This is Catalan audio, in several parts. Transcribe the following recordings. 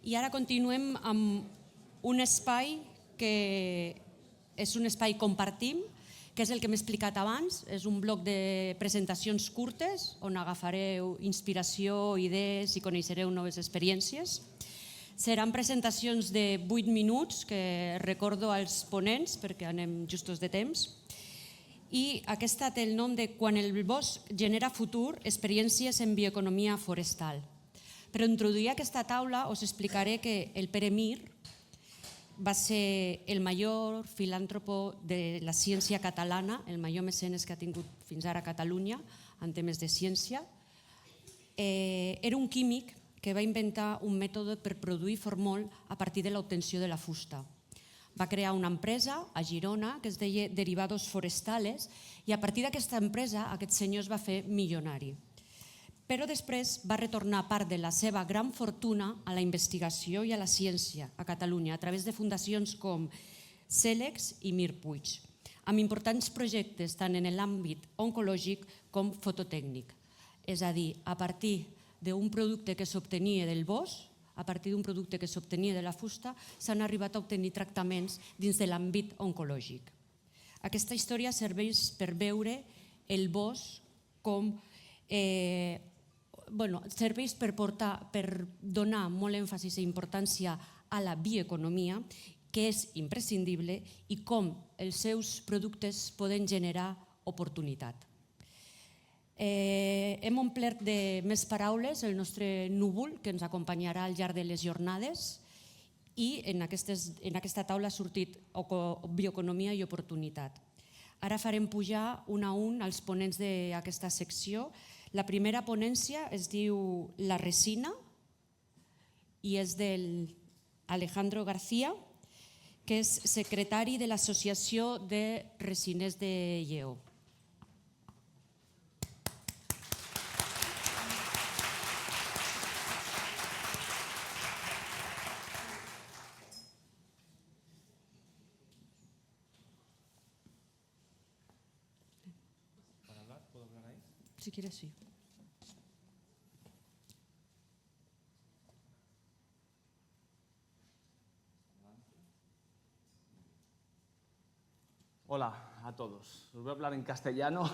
I ara continuem amb un espai que és un espai compartim, que és el que m'he explicat abans. És un bloc de presentacions curtes on agafareu inspiració, idees i coneixereu noves experiències. Seran presentacions de 8 minuts que recordo als ponents perquè anem justos de temps. I aquesta té el nom de Quan el bosc genera futur, experiències en bioeconomia forestal. Per introduir aquesta taula us explicaré que el Pere Mir va ser el major filàntropo de la ciència catalana, el major mecenes que ha tingut fins ara a Catalunya en temes de ciència. Era un químic que va inventar un mètode per produir formol a partir de l'obtenció de la fusta. Va crear una empresa a Girona que es deia Derivados Forestales i a partir d'aquesta empresa aquest senyor es va fer milionari. Però després va retornar part de la seva gran fortuna a la investigació i a la ciència a Catalunya a través de fundacions com Celex i Mir Puig, amb importants projectes tant en l'àmbit oncològic com fototècnic. És a dir, a partir d'un producte que s'obtenia del bosc, a partir d'un producte que s'obtenia de la fusta, s'han arribat a obtenir tractaments dins de l'àmbit oncològic. Aquesta història serveix per veure el bosc com serveix per donar molt èmfasis i importància a la bioeconomia, que és imprescindible, i com els seus productes poden generar oportunitat. Hem omplert de més paraules el nostre núvol que ens acompanyarà al llarg de les jornades i en aquesta taula ha sortit bioeconomia i oportunitat. Ara farem pujar un a un els ponents d'aquesta secció. La primera ponència es diu La resina i és del Alejandro García, que és secretari de l'Associació de Resiners de Lleó. Si quieres, sí. Hola a todos. Os voy a hablar en castellano.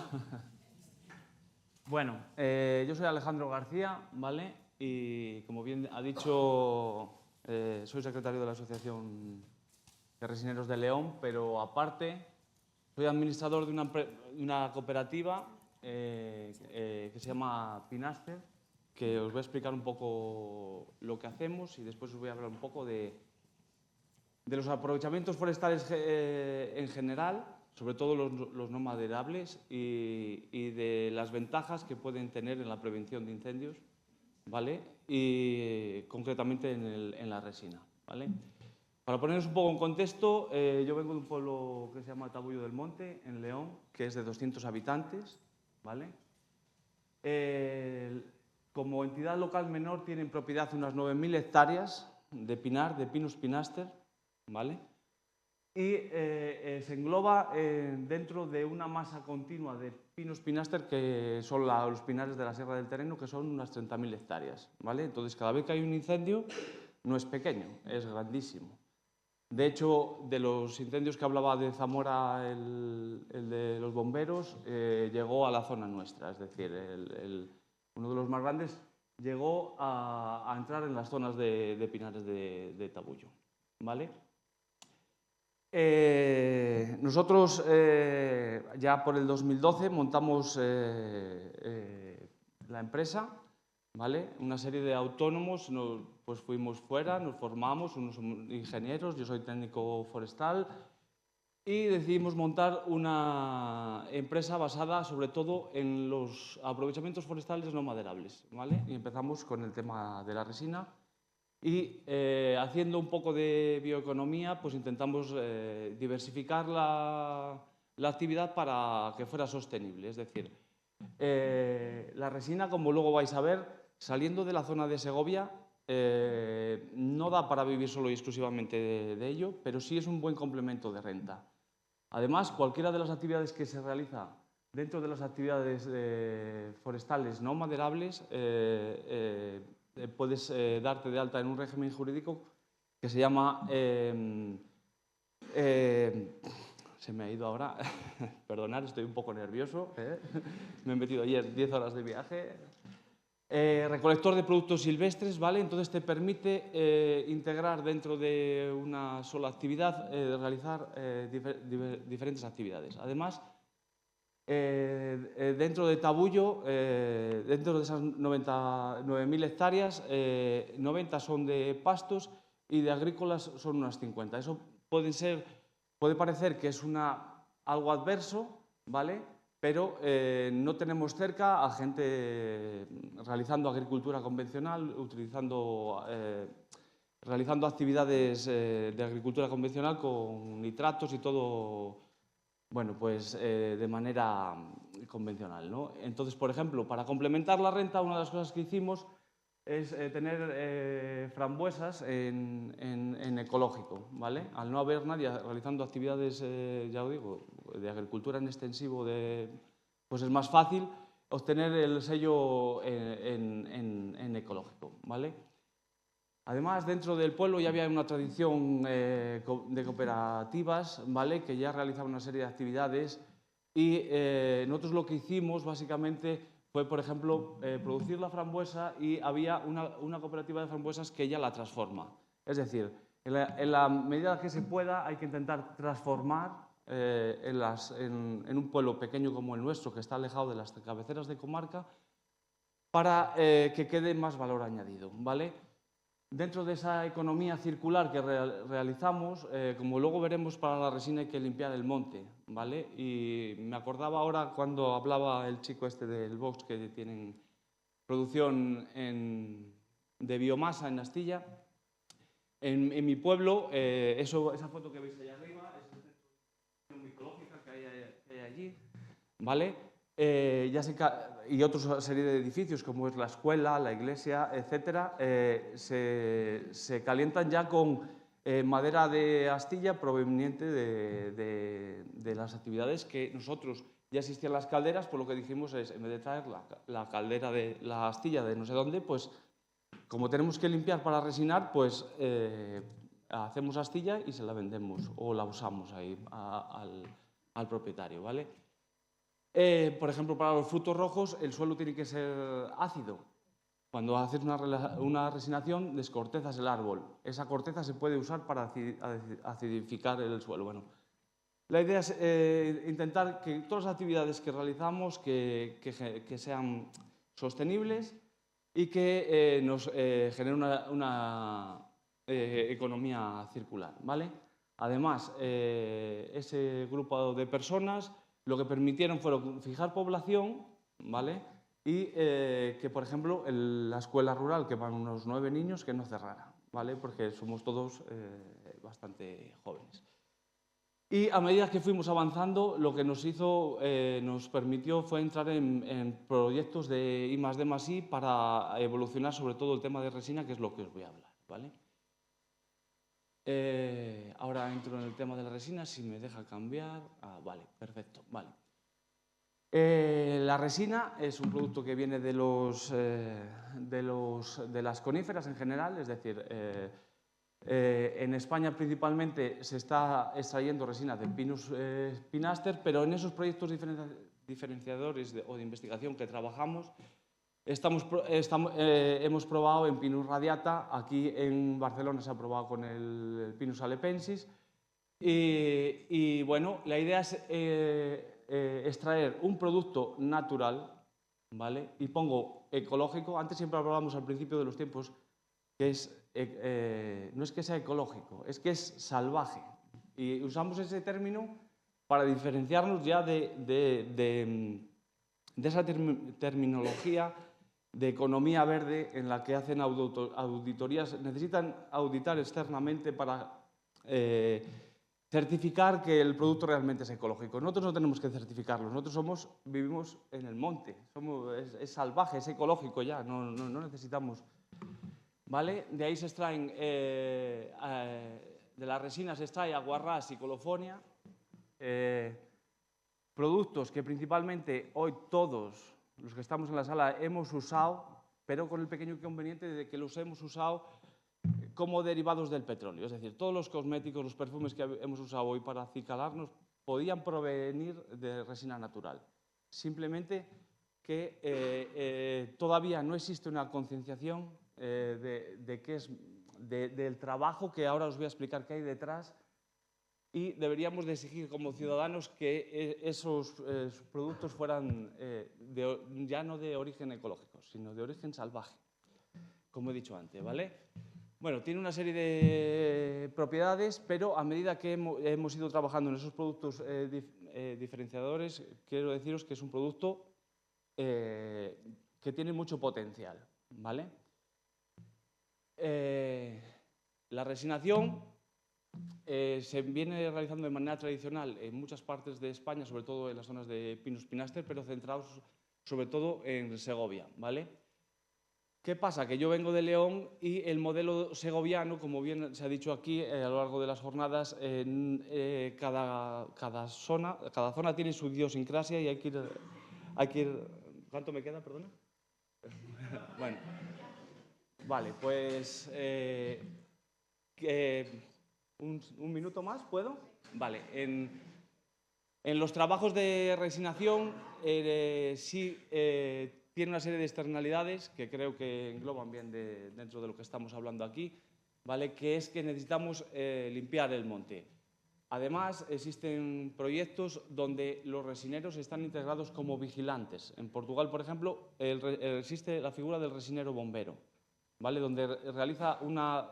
Bueno, yo soy Alejandro García, ¿vale? Y como bien ha dicho, soy secretario de la Asociación de Resineros de León, pero aparte soy administrador de una cooperativa que se llama Pinaster, que os voy a explicar un poco lo que hacemos y después os voy a hablar un poco de los aprovechamientos forestales en general, sobre todo los no maderables, y de las ventajas que pueden tener en la prevención de incendios, ¿vale? Y concretamente en la resina, ¿vale? Para poneros un poco en contexto, yo vengo de un pueblo que se llama Tabullo del Monte, en León, que es de 200 habitantes, ¿vale? Como entidad local menor tiene en propiedad unas 9.000 hectáreas de pinar, de Pinus pinaster, ¿vale? Y se engloba dentro de una masa continua de Pinus pinaster que son los pinares de la Sierra del Terreno, que son unas 30.000 hectáreas, ¿vale? Entonces, cada vez que hay un incendio, no es pequeño, es grandísimo. De hecho, de los incendios que hablaba de Zamora, el de los bomberos, llegó a la zona nuestra, es decir, uno de los más grandes llegó a entrar en las zonas de pinares de Tabullo, ¿vale? Nosotros ya por el 2012 montamos la empresa, ¿vale? Una serie de autónomos, pues fuimos fuera, nos formamos, unos son ingenieros, yo soy técnico forestal, y decidimos montar una empresa basada sobre todo en los aprovechamientos forestales no maderables, ¿vale? Y empezamos con el tema de la resina y haciendo un poco de bioeconomía, pues intentamos diversificar la actividad para que fuera sostenible, es decir, la resina, como luego vais a ver, saliendo de la zona de Segovia, no da para vivir solo y exclusivamente de ello, pero sí es un buen complemento de renta. Además, cualquiera de las actividades que se realiza dentro de las actividades forestales no maderables puedes darte de alta en un régimen jurídico que se llama... se me ha ido ahora, perdonad, estoy un poco nervioso, me he metido ayer 10 horas de viaje. Recolector de productos silvestres, ¿vale? Entonces te permite integrar dentro de una sola actividad, realizar diferentes actividades. Además, dentro de Tabullo, dentro de esas 9.000 hectáreas, 90 son de pastos y de agrícolas son unas 50. Eso puede parecer que es algo adverso, ¿vale? Pero no tenemos cerca a gente realizando agricultura convencional, realizando actividades de agricultura convencional con nitratos y todo, bueno, pues de manera convencional, ¿no? Entonces, por ejemplo, para complementar la renta, una de las cosas que hicimos es tener frambuesas en ecológico, ¿vale? Al no haber nadie realizando actividades, ya os digo, de agricultura en extensivo, pues es más fácil obtener el sello en ecológico, ¿vale? Además, dentro del pueblo ya había una tradición de cooperativas, ¿vale? Que ya realizaban una serie de actividades y nosotros lo que hicimos básicamente fue, por ejemplo, producir la frambuesa y había una cooperativa de frambuesas que ya la transforma. Es decir, en la medida que se pueda hay que intentar transformar en un pueblo pequeño como el nuestro, que está alejado de las cabeceras de comarca, para que quede más valor añadido, ¿vale? Dentro de esa economía circular que realizamos, como luego veremos, para la resina hay que limpiar el monte, ¿vale? Y me acordaba ahora cuando hablaba el chico este del Vox, que tienen producción de biomasa en Astilla. En mi pueblo, esa foto que veis allá arriba es la producción micológica que hay allí, ¿vale? Y otra serie de edificios, como es la escuela, la iglesia, etcétera, se calientan ya con madera de astilla proveniente de las actividades que nosotros, ya existían las calderas, pues lo que dijimos es, en vez de traer la caldera de la astilla de no sé dónde, pues como tenemos que limpiar para resinar, pues hacemos astilla y se la vendemos o la usamos ahí al propietario, ¿vale? Por ejemplo, para los frutos rojos el suelo tiene que ser ácido. Cuando haces una resinación, descortezas el árbol. Esa corteza se puede usar para acidificar el suelo. Bueno, la idea es intentar que todas las actividades que realizamos que sean sostenibles y que nos generen una economía circular, ¿vale? Además, ese grupo de personas lo que permitieron fue fijar población, ¿vale? Y que, por ejemplo, la escuela rural, que van unos 9 niños, que no cerrara, ¿vale? Porque somos todos bastante jóvenes. Y a medida que fuimos avanzando, lo que nos permitió fue entrar en proyectos de I+D+I para evolucionar sobre todo el tema de resina, que es lo que os voy a hablar, ¿vale? Ahora entro en el tema de la resina, si me deja cambiar. Vale, perfecto, vale. La resina es un producto que viene de las coníferas en general, es decir, en España principalmente se está extrayendo resina de Pinus pinaster, pero en esos proyectos diferenciadores o de investigación que trabajamos, hemos probado en Pinus radiata, aquí en Barcelona se ha probado con el Pinus alepensis y bueno, la idea es extraer un producto natural, ¿vale? Y pongo ecológico. Antes siempre hablábamos al principio de los tiempos que no es que sea ecológico, es que es salvaje. Y usamos ese término para diferenciarnos ya de esa terminología de economía verde en la que hacen auditorías, necesitan auditar externamente para certificar que el producto realmente es ecológico. Nosotros no tenemos que certificarlo, nosotros vivimos en el monte, es salvaje, es ecológico ya, no necesitamos, ¿vale? De ahí se extraen, de la resina se extrae aguarrás y colofonia, productos que principalmente hoy todos los que estamos en la sala hemos usado, pero con el pequeño inconveniente de que los hemos usado como derivados del petróleo. Es decir, todos los cosméticos, los perfumes que hemos usado hoy para acicalarnos podían provenir de resina natural. Simplemente que todavía no existe una concienciación del trabajo que ahora os voy a explicar que hay detrás, y deberíamos de exigir como ciudadanos que esos productos fueran ya no de origen ecológico, sino de origen salvaje, como he dicho antes, ¿vale? Bueno, tiene una serie de propiedades, pero a medida que hemos ido trabajando en esos productos diferenciadores, quiero deciros que es un producto que tiene mucho potencial, ¿vale? La resinación se viene realizando de manera tradicional en muchas partes de España, sobre todo en las zonas de Pinus-Pinaster, pero centrados sobre todo en Segovia, ¿vale? ¿Qué pasa? Que yo vengo de León y el modelo segoviano, como bien se ha dicho aquí a lo largo de las jornadas, cada zona tiene su idiosincrasia y hay que ir... ¿Cuánto me queda, perdona? Bueno, vale, pues... ¿Un minuto más, puedo? Vale, en los trabajos de resinación sí tiene una serie de externalidades que creo que engloban bien dentro de lo que estamos hablando aquí, ¿vale? Que es que necesitamos limpiar el monte. Además, existen proyectos donde los resineros están integrados como vigilantes. En Portugal, por ejemplo, existe la figura del resinero bombero, ¿vale? Donde realiza una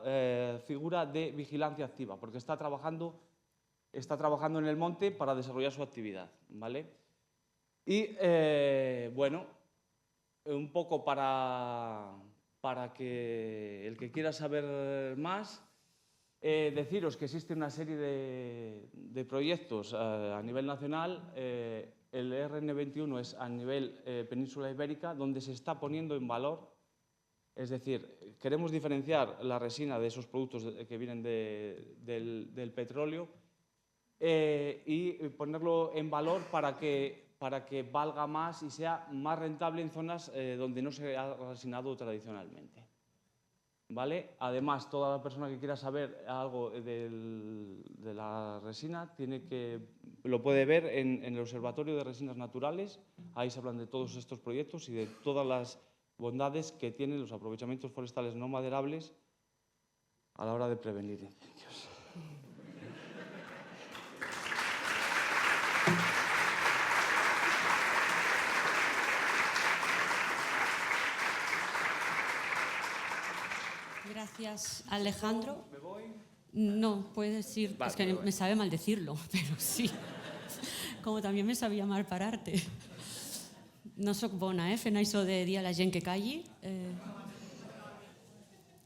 figura de vigilancia activa, porque está trabajando en el monte para desarrollar su actividad, ¿vale? Y, bueno, un poco para que el que quiera saber más, deciros que existe una serie de proyectos a nivel nacional. El RN21 es a nivel península ibérica, donde se está poniendo en valor. Es decir, queremos diferenciar la resina de esos productos que vienen del petróleo y ponerlo en valor para que valga más y sea más rentable en zonas donde no se ha resinado tradicionalmente, ¿vale? Además, toda la persona que quiera saber algo de la resina lo puede ver en el Observatorio de Resinas Naturales. Ahí se hablan de todos estos proyectos y de todas las bondades que tienen los aprovechamientos forestales no maderables a la hora de prevenir incendios. Gracias, Alejandro. ¿Me voy? No, puedes ir. Vale, es que me sabe mal decirlo, pero sí. Como también me sabia mal pararte. No sóc bona, fent això de dir a la gent que calli.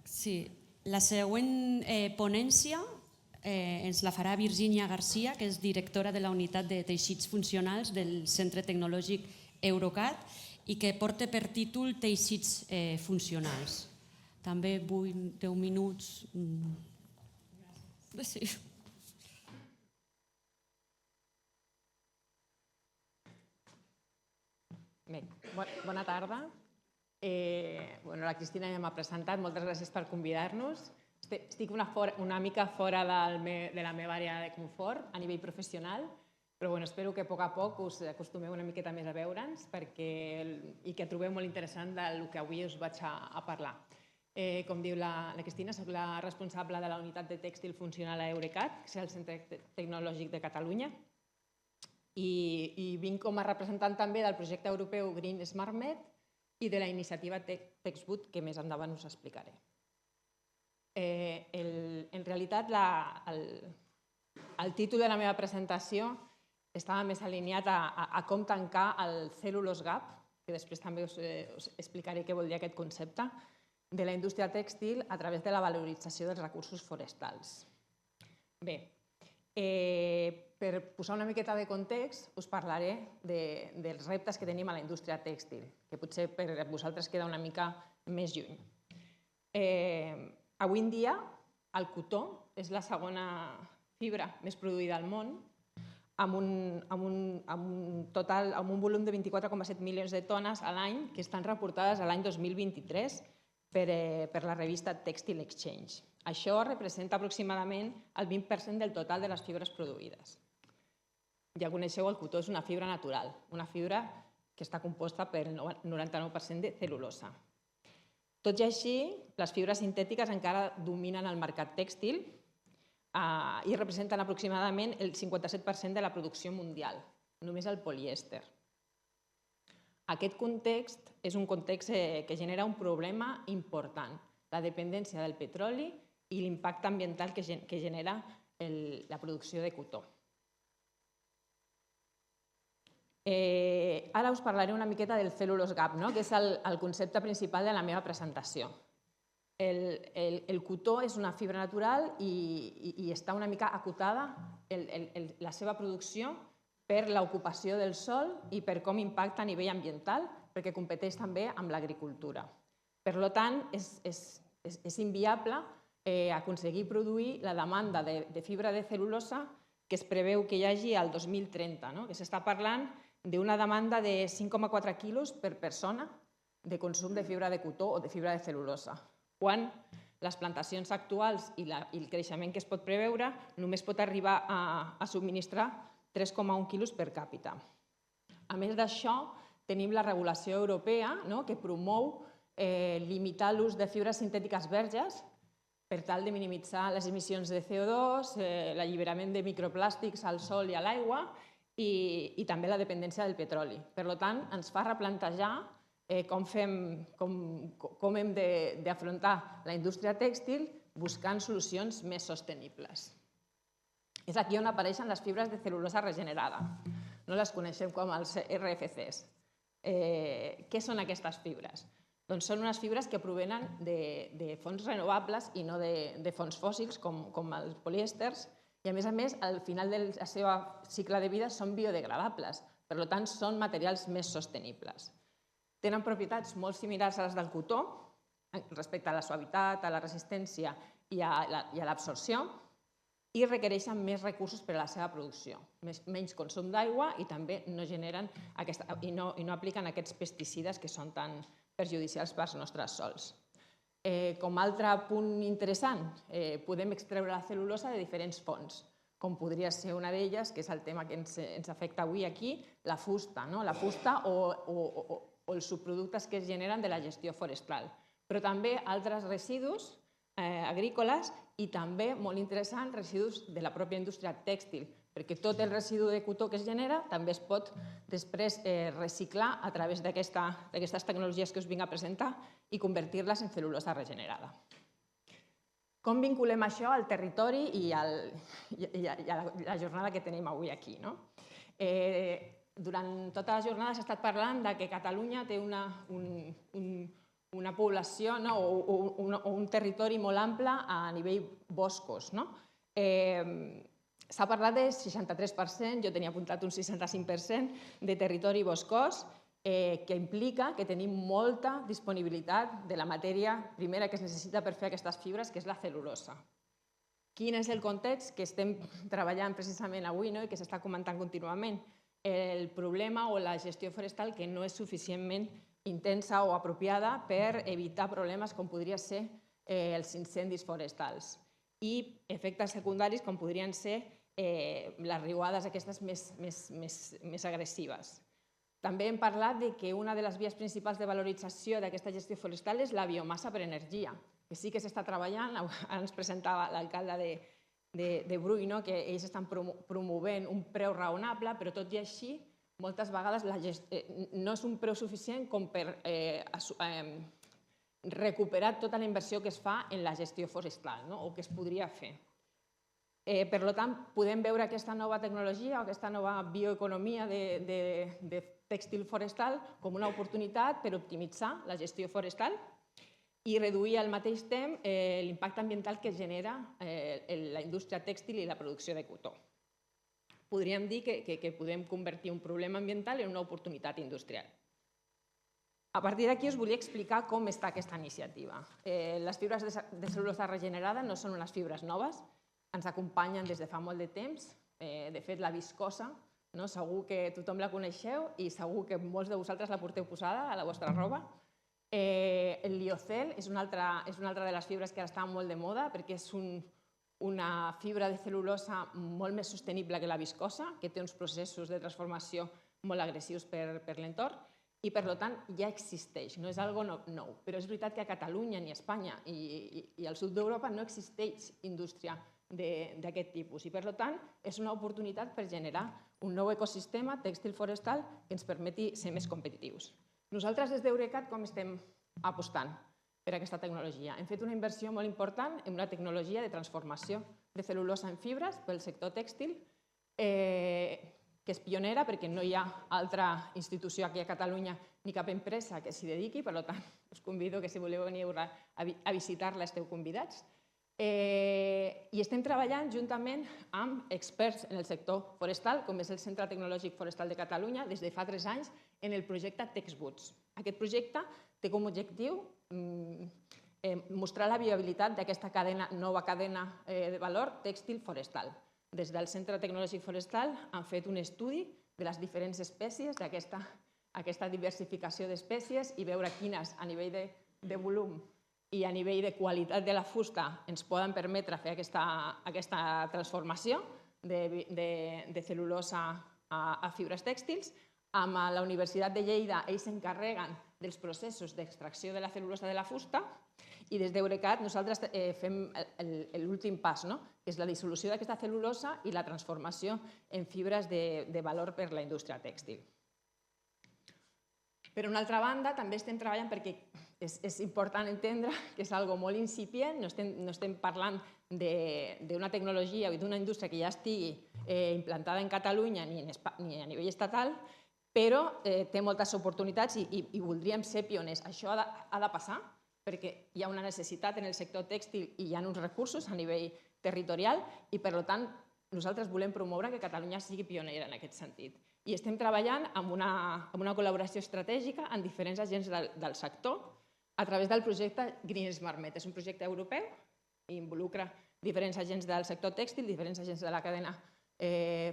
Sí. La següent ponència ens la farà Virginia Garcia, que és directora de la unitat de teixits funcionals del Centre Tecnològic Eurocat i que porta per títol Teixits funcionals. També vull 10 minuts. Sí. Bé, bona tarda. La Cristina ja m'ha presentat, moltes gràcies per convidar-nos. Estic una mica fora de la meva àrea de confort a nivell professional, però espero que a poc us acostumeu una miqueta més a veure'ns i que trobeu molt interessant del que avui us vaig a parlar. Com diu la Cristina, soc la responsable de la unitat de tèxtil funcional a Eurecat, que és el Centre Tecnològic de Catalunya, i vinc com a representant també del projecte europeu Green Smart Med i de la iniciativa TextBoot, que més endavant us explicaré. En realitat, el títol de la meva presentació estava més alineat a com tancar el cellulose gap, que després també us explicaré què vol dir aquest concepte, de la indústria tèxtil a través de la valorització dels recursos forestals. Bé, per posar una miqueta de context, us parlaré dels reptes que tenim a la indústria tèxtil, que potser per vosaltres queda una mica més lluny. Avui en dia, el cotó és la segona fibra més produïda al món, amb un volum de 24,7 milions de tones a l'any que estan reportades a l'any 2023 per la revista Textile Exchange. Això representa aproximadament el 20% del total de les fibres produïdes. Ja coneixeu, el cotó és una fibra natural, una fibra que està composta per el 99% de cel·lulosa. Tot i així, les fibres sintètiques encara dominen el mercat tèxtil i representen aproximadament el 57% de la producció mundial, només el polièster. Aquest context és un context que genera un problema important, la dependència del petroli i l'impacte ambiental que genera la producció de cotó. Ara us parlaré una miqueta del cellulose gap, que és el concepte principal de la meva presentació. El cotó és una fibra natural i està una mica acotada la seva producció per l'ocupació del sòl i per com impacta a nivell ambiental, perquè competeix també amb l'agricultura. Per tant, és inviable aconseguir produir la demanda de fibra de cel·lulosa que es preveu que hi hagi al 2030, que s'està parlant d'una demanda de 5,4 quilos per persona de consum de fibra de cotó o de fibra de cel·lulosa, quan les plantacions actuals i el creixement que es pot preveure només pot arribar a subministrar 3,1 quilos per càpita. A més d'això, tenim la regulació europea que promou limitar l'ús de fibres sintètiques verges per tal de minimitzar les emissions de CO2, l'alliberament de microplàstics al sòl i a l'aigua i també la dependència del petroli. Per tant, ens fa replantejar com hem d'afrontar la indústria tèxtil buscant solucions més sostenibles. És aquí on apareixen les fibres de cel·lulosa regenerada. No les coneixem com els RFCs. Què són aquestes fibres? Doncs són unes fibres que provenen de fonts renovables i no de fonts fòssils com els polièsters i, a més, al final del seu cicle de vida són biodegradables. Per tant, són materials més sostenibles. Tenen propietats molt similars a les del cotó respecte a la suavitat, a la resistència i a l'absorció i requereixen més recursos per a la seva producció, menys consum d'aigua i també no apliquen aquests pesticides que són tan perjudicials pels nostres sòls. Com a altre punt interessant, podem extreure la cel·lulosa de diferents fonts, com podria ser una d'elles, que és el tema que ens afecta avui aquí, la fusta o els subproductes que es generen de la gestió forestal, però també altres residus agrícoles i també, molt interessant, residus de la pròpia indústria tèxtil, perquè tot el residu de cotó que es genera també es pot després reciclar a través d'aquestes tecnologies que us vinc a presentar i convertir-les en cel·lulosa regenerada. Com vinculem això al territori i a la jornada que tenim avui aquí? Durant tota la jornada s'ha estat parlant que Catalunya té una població o un territori molt ample a nivell boscos. S'ha parlat de 63%, jo tenia apuntat un 65% de territori boscós, que implica que tenim molta disponibilitat de la matèria primera que es necessita per fer aquestes fibres, que és la cel·lulosa. Quin és el context que estem treballant precisament avui i que s'està comentant contínuament? El problema o la gestió forestal que no és suficientment intensa o apropiada per evitar problemes com podrien ser els incendis forestals i efectes secundaris com podrien ser les riuades aquestes més agressives. També hem parlat que una de les vies principals de valorització d'aquesta gestió forestal és la biomassa per energia, que sí que s'està treballant. Ara ens presentava l'alcalde de Brull que ells estan promovent un preu raonable, però tot i així moltes vegades no és un preu suficient com per recuperar tota la inversió que es fa en la gestió forestal o que es podria fer. Per tant, podem veure aquesta nova tecnologia o aquesta nova bioeconomia de tèxtil forestal com una oportunitat per optimitzar la gestió forestal i reduir al mateix temps l'impacte ambiental que genera la indústria tèxtil i la producció de cotó. Podríem dir que podem convertir un problema ambiental en una oportunitat industrial. A partir d'aquí us volia explicar com està aquesta iniciativa. Les fibres de cel·lulosa regenerada no són unes fibres noves, ens acompanyen des de fa molt de temps. De fet, la viscosa, segur que tothom la coneixeu i segur que molts de vosaltres la porteu posada a la vostra roba. El liocel és una altra de les fibres que ara està molt de moda perquè és una fibra de cel·lulosa molt més sostenible que la viscosa, que té uns processos de transformació molt agressius per l'entorn i, per tant, ja existeix, no és algo nou. Però és veritat que a Catalunya, ni a Espanya i al sud d'Europa no existeix indústria d'aquest tipus i, per tant, és una oportunitat per generar un nou ecosistema tèxtil-forestal que ens permeti ser més competitius. Nosaltres, des d'Eurecat, com estem apostant per aquesta tecnologia? Hem fet una inversió molt important en una tecnologia de transformació de cel·lulosa en fibres pel sector tèxtil, que és pionera perquè no hi ha altra institució aquí a Catalunya ni cap empresa que s'hi dediqui, per tant, us convido que si voleu venir a visitar-la esteu convidats. I estem treballant juntament amb experts en el sector forestal, com és el Centre Tecnològic Forestal de Catalunya, des de fa 3 anys, en el projecte TextBoots. Aquest projecte té com a objectiu mostrar la viabilitat d'aquesta nova cadena de valor tèxtil-forestal. Des del Centre Tecnològic Forestal han fet un estudi de les diferents espècies, d'aquesta diversificació d'espècies i veure quines, a nivell de volum i a nivell de qualitat de la fusta, ens poden permetre fer aquesta transformació de cel·lulosa a fibres tèxtils. Amb la Universitat de Lleida, ells s'encarreguen dels processos d'extracció de la cel·lulosa de la fusta i des d'Eurecat nosaltres fem l'últim pas, que és la dissolució d'aquesta cel·lulosa i la transformació en fibres de valor per a la indústria tèxtil. Per una altra banda, també estem treballant perquè és important entendre que és algo molt incipient, no estem parlant d'una tecnologia o d'una indústria que ja estigui implantada en Catalunya ni a nivell estatal, però té moltes oportunitats i voldríem ser pioners. Això ha de passar perquè hi ha una necessitat en el sector tèxtil i hi ha uns recursos a nivell territorial i, per tant, nosaltres volem promoure que Catalunya sigui pionera en aquest sentit. I estem treballant amb una col·laboració estratègica amb diferents agents del sector a través del projecte Green Smart Med. És un projecte europeu i involucra diferents agents del sector tèxtil, diferents agents de la cadena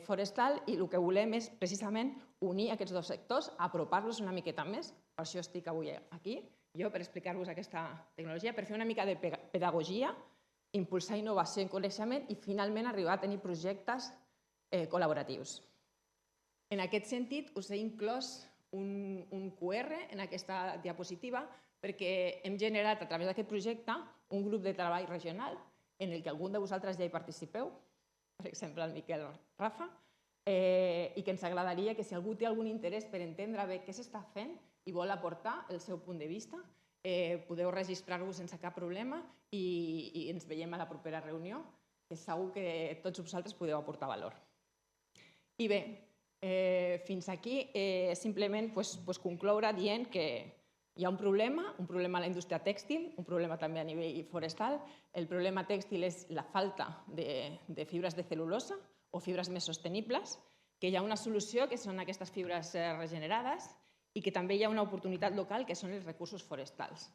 forestal i el que volem és precisament unir aquests dos sectors, apropar-los una miqueta més. Per això estic avui aquí, jo, per explicar-vos aquesta tecnologia, per fer una mica de pedagogia, impulsar innovació i coneixement i finalment arribar a tenir projectes col·laboratius. En aquest sentit, us he inclòs un QR en aquesta diapositiva perquè hem generat a través d'aquest projecte un grup de treball regional en el que algun de vosaltres ja hi participeu, per exemple el Miquel Rafa, i que ens agradaria que si algú té algun interès per entendre bé què s'està fent i vol aportar el seu punt de vista, podeu registrar-vos sense cap problema i ens veiem a la propera reunió, que segur que tots vosaltres podeu aportar valor. I bé, fins aquí simplement concloure dient que hi ha un problema a la indústria tèxtil, un problema també a nivell forestal. El problema tèxtil és la falta de fibres de cel·lulosa o fibres més sostenibles, que hi ha una solució, que són aquestes fibres regenerades, i que també hi ha una oportunitat local, que són els recursos forestals.